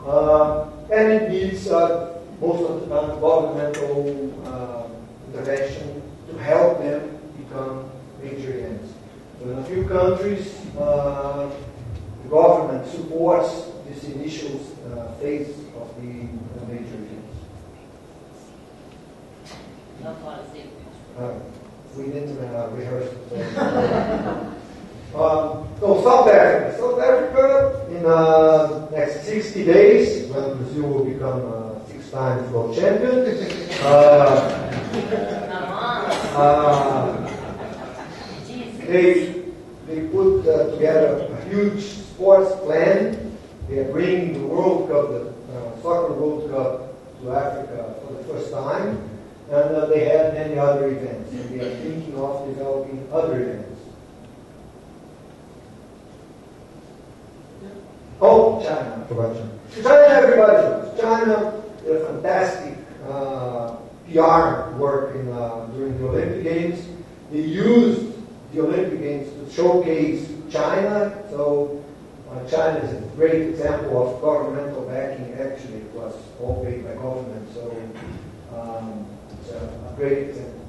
And it needs, most of the time, governmental intervention to help them become major events. So in a few countries, the government supports this initial phase of the major events. We didn't rehearse it. So South Africa. South Africa, in the next 60 days, when Brazil will become 6-time world champion, they put together a huge sports plan. They are bringing the World Cup, the Soccer World Cup, to Africa for the first time. And they have many other events, and they are thinking of developing other events. Oh, China, I forgot China. China, everybody knows. China did a fantastic PR work during the Olympic Games. They used the Olympic Games to showcase China. So China is a great example of governmental backing. Actually, it was all paid by government. So it's a great example.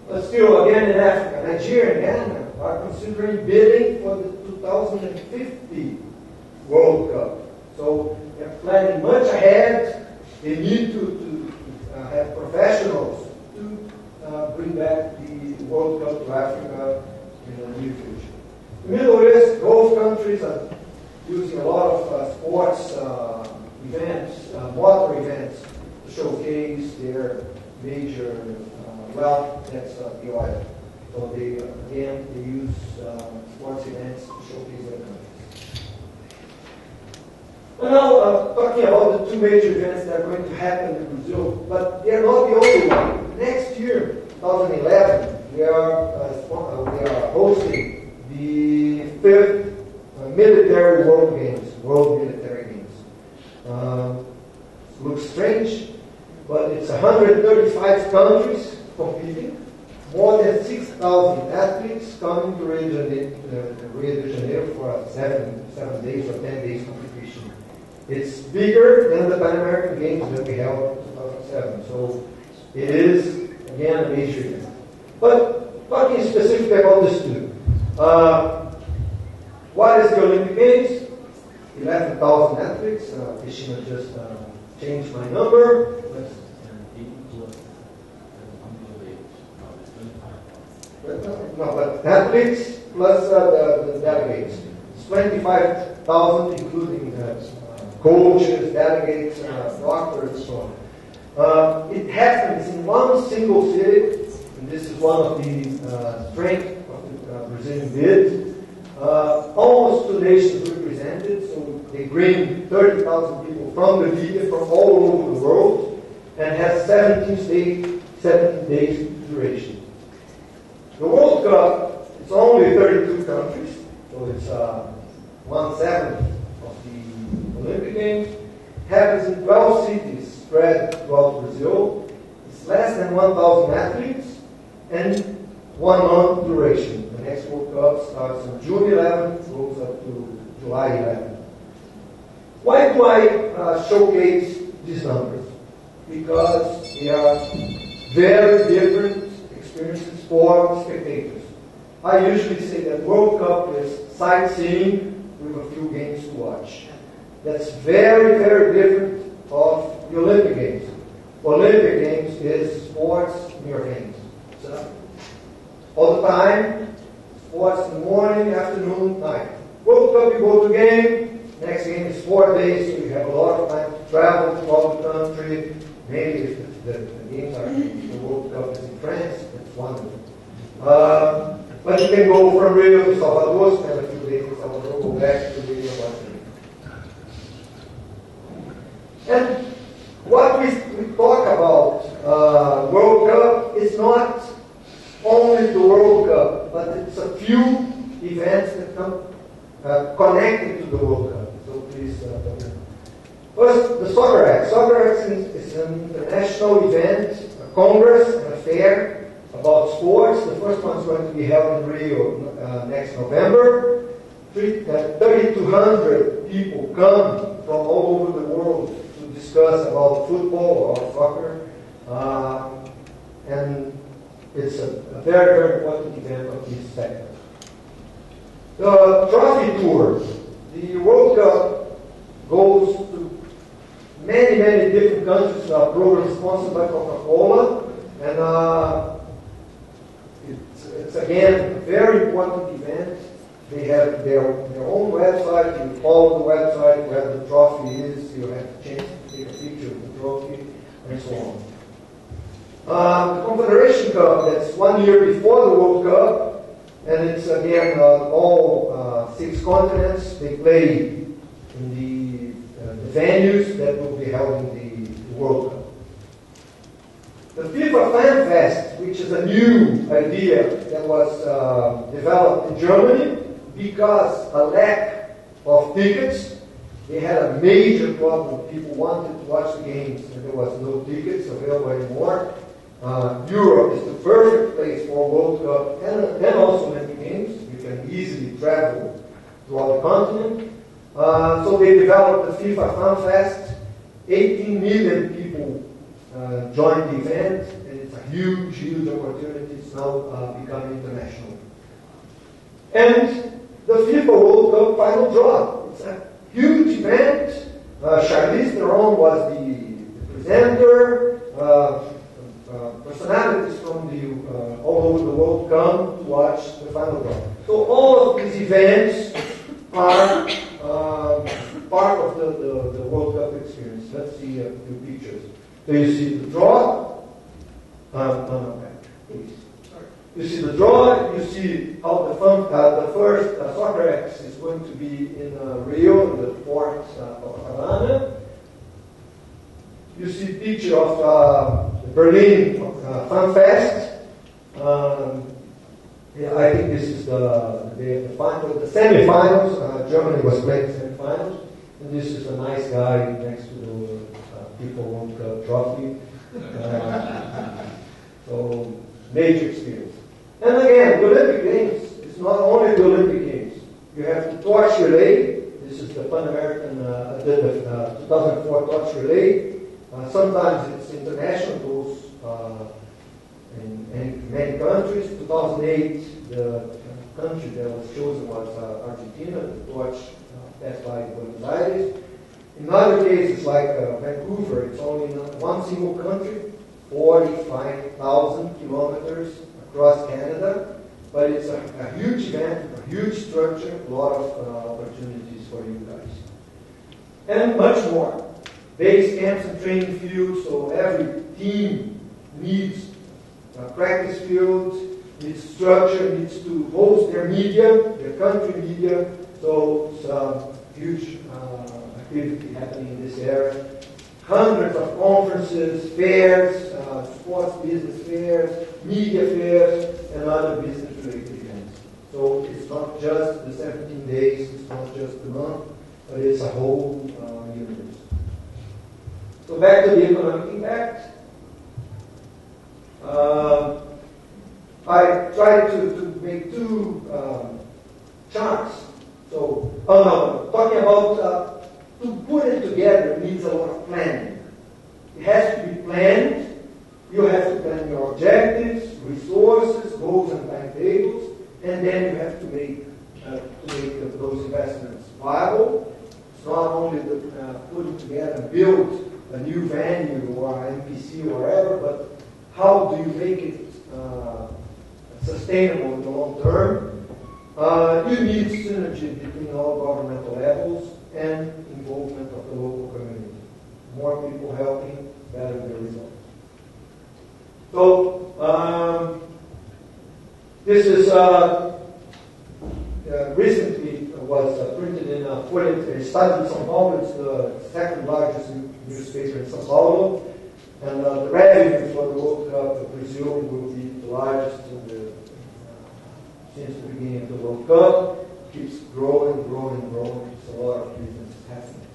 But still, again in Africa, Nigeria and Ghana are considering bidding for the 2050 World Cup. So they're planning much ahead. They need to have professionals to bring back the World Cup to Africa in the near future. The Middle East, Gulf countries are using a lot of sports events, water events, to showcase their major wealth, that's the oil. So they use sports events to showcase their countries. And now, talking about the two major events that are going to happen in Brazil, but they are not the only one. Next year, 2011, we are hosting the 5th military World Games, World Military Games. Looks strange, but it's 135 countries competing, more than 6,000 athletes coming to Rio de Janeiro for a 7 days or 10 days competition. It's bigger than the Pan American Games that we held in 2007, so it is, again, a major event. But talking specifically about this too, what is the Olympic Games? 11,000 athletes. Krishna just changed my number. No, but athletes plus the delegates. It's 25,000, including coaches, delegates, doctors, and so on. It happens in one single city, and this is one of the strengths of the Brazilian bid. Almost 2 nations represented, so they bring 30,000 people from the media from all over the world, and has 17 days duration. The World Cup, it's only 32 countries, so it's 1/7 of the Olympic Games. Happens in 12 cities spread throughout Brazil. It's less than 1,000 athletes and 1 month duration. The next World Cup starts on June 11th, goes up to July 11th. Why do I showcase these numbers? Because they are very different experiences for spectators. I usually say that World Cup is sightseeing with a few games to watch. That's very, very different of the Olympic Games. Olympic Games is sports in your hands. So, all the time, sports in the morning, afternoon, night. World Cup, you go to game, next game is 4 days, so you have a lot of time to travel throughout the country. Maybe if the games are, the World Cup is in France, it's wonderful. But you can go from Rio to Salvador, spend a few days in Salvador, go back to Rio. And what we talk about World Cup is not only the World Cup, but it's a few events that come connected to the World Cup. So please, first, the Soccer Act. Soccer Act is an international event, a congress, and a fair about sports. The first one is going to be held in Rio next November. 3,200 people come from all over the world to discuss about football or soccer. And it's a very, very important event of this sector. The trophy tour. The World Cup goes to many, many different countries. A program sponsored by Coca-Cola. And it's again a very important event. They have their own website. You follow the website where the trophy is. You have the chance to take a picture of the trophy and so on. The Confederation Cup, that's 1 year before the World Cup, and it's again all 6 continents. They play in the venues that will be held in the World Cup. The FIFA Fan Fest, which is a new idea that was developed in Germany because a lack of tickets. They had a major problem. People wanted to watch the games and there was no tickets available anymore. Europe is the perfect place for a World Cup and also many games. You can easily travel throughout the continent. So they developed the FIFA Fan Fest. 18 million people joined the event, and it's a huge, huge opportunity. It's now becoming international. And the FIFA World Cup final draw. It's a huge event. Charlize Theron was the presenter. Personalities from all over the world come to watch the final draw. So all of these events are part of the World Cup experience. Let's see a few pictures. So you see the draw. Please. You see the draw. You see how the first Soccer X is going to be in Rio, in the port of Havana. You see a picture of the Berlin Fan Fest. I think this is the day of the final, the semifinals. Germany was playing semifinals, and this is a nice guy next to the FIFA World Cup trophy. So major experience. And again, the Olympic Games. It's not only the Olympic Games. You have the torch relay. This is the Pan American, the 2004 torch relay. Sometimes it's international, goes in many countries. 2008, the country that was chosen was Argentina. The torch passed by Buenos Aires. In other cases, like Vancouver, it's only in one single country, 45,000 kilometers across Canada. But it's a huge event, a huge structure, a lot of opportunities for you guys. And much more. Base camps and training fields, so every team needs practice fields, needs structure, needs to host their media, their country media. So it's a huge activity happening in this area. Hundreds of conferences, fairs, sports business fairs, media fairs, and other business-related events. So it's not just the 17 days, it's not just the month, but it's a whole universe. So back to the economic impact. I tried to make 2 charts. So, talking about to put it together needs a lot of planning. It has to be planned. You have to plan your objectives, resources, goals, and timetables, and then you have to make those investments viable. It's not only putting together and build a new venue or an MPC or whatever, but how do you make it sustainable in the long term? You need synergy between all governmental levels and involvement of the local community. More people helping, better the results. So this is recently was printed in Folha Estado de São Paulo. It's the second largest newspaper in São Paulo. And the revenue for the World Cup, Brazil will be the largest since the beginning of the World Cup. It keeps growing. It's a lot of business happening.